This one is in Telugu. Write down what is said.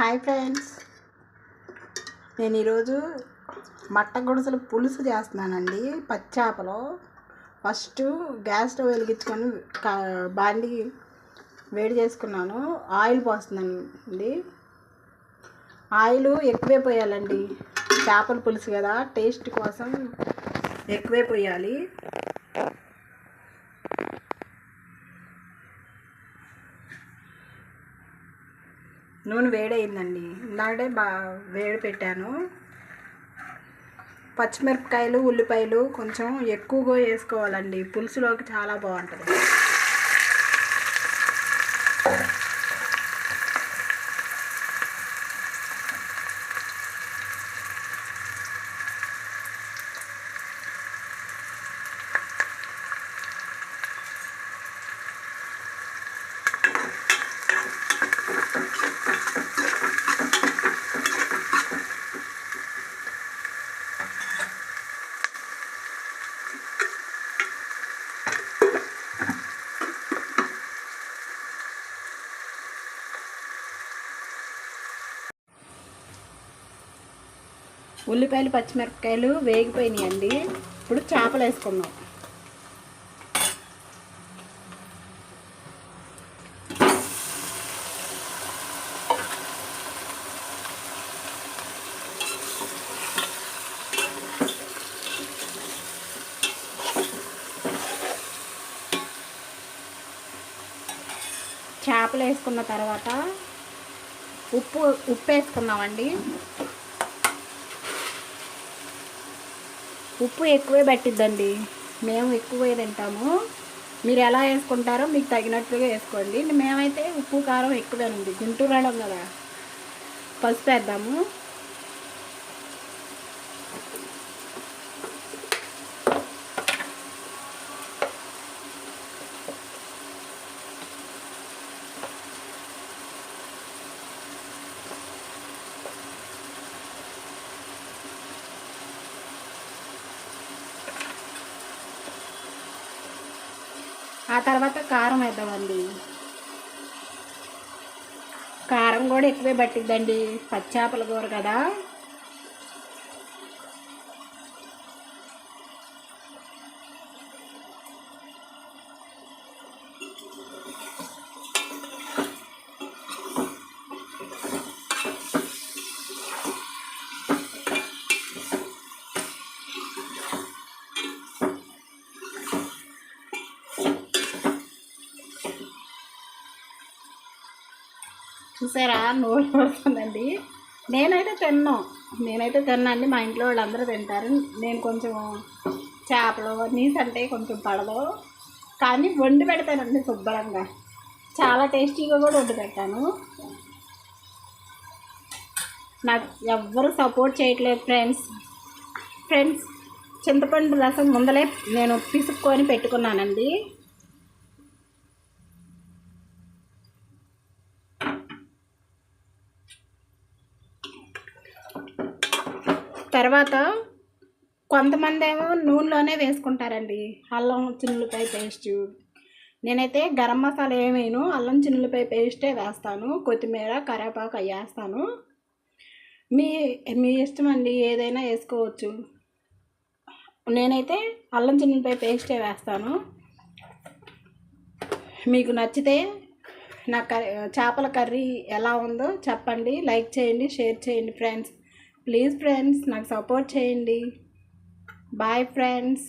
హాయ్ ఫ్రెండ్స్, నేను ఈరోజు మట్ట గుడిసెల పులుసు చేస్తున్నానండి. పచ్చాపలో ఫస్ట్ గ్యాస్ స్టవ్ వెలిగించుకొని బాండి వేడి చేసుకున్నాను. ఆయిల్ పోస్తున్నాను అండి. ఆయిల్ ఎక్కువే పోయాలండి. చేపల పులుసు కదా, టేస్ట్ కోసం ఎక్కువే పోయాలి. నూనె వేడయిందండి. ఇందాకే వేడి పెట్టాను. పచ్చిమిరపకాయలు, ఉల్లిపాయలు కొంచెం ఎక్కువగా వేసుకోవాలండి. పులుసులోకి చాలా బాగుంటుంది. ఉల్లిపాయలు, పచ్చిమిరపకాయలు వేగిపోయినాయండి. ఇప్పుడు చేపలు వేసుకుందాం. చేపలు వేసుకున్న తర్వాత ఉప్పు వేసుకున్నామండి. ఉప్పు ఎక్కువే పట్టిద్దండి. మేము ఎక్కువే తింటాము. మీరు ఎలా వేసుకుంటారో మీకు తగినట్లుగా వేసుకోండి. మేమైతే ఉప్పు కారం ఎక్కువేనండి. గుంటూరు వాళ్ళం కదా. పసుపు వేద్దాము. ఆ తర్వాత కారం వేద్దామండి. కారం కూడా ఎక్కువే పట్టిద్దండి. పచ్చాపల కూర కదా. చూసారా, నోరు పడుతుందండి. నేనైతే తిన్నాండి. మా ఇంట్లో వాళ్ళందరూ తింటారు. నేను కొంచెం చేపలు నీసు అంటే కొంచెం పడదు, కానీ వండి పెడతానండి శుభ్రంగా. చాలా టేస్టీగా కూడా వండి పెట్టాను. నాకు ఎవ్వరు సపోర్ట్ చేయట్లేదు ఫ్రెండ్స్. చింతపండు రసం ముందలే నేను పిసుక్కొని పెట్టుకున్నానండి. తర్వాత కొంతమంది ఏమో నూనెలోనే వేసుకుంటారండి అల్లం చిన్నులపాయ పేస్టు. నేనైతే గరం మసాలా ఏమేను, అల్లం చిన్నులపాయ పేస్టే వేస్తాను. కొత్తిమీర, కరివేపాకు అవి వేస్తాను. మీ ఇష్టం అండి, ఏదైనా వేసుకోవచ్చు. నేనైతే అల్లం చిన్నులపాయ పేస్టే వేస్తాను. మీకు నచ్చితే నా చేపల కర్రీ ఎలా ఉందో చెప్పండి. లైక్ చేయండి, షేర్ చేయండి ఫ్రెండ్స్. ప్లీజ్ ఫ్రెండ్స్, నాకు సపోర్ట్ చేయండి. Bye friends.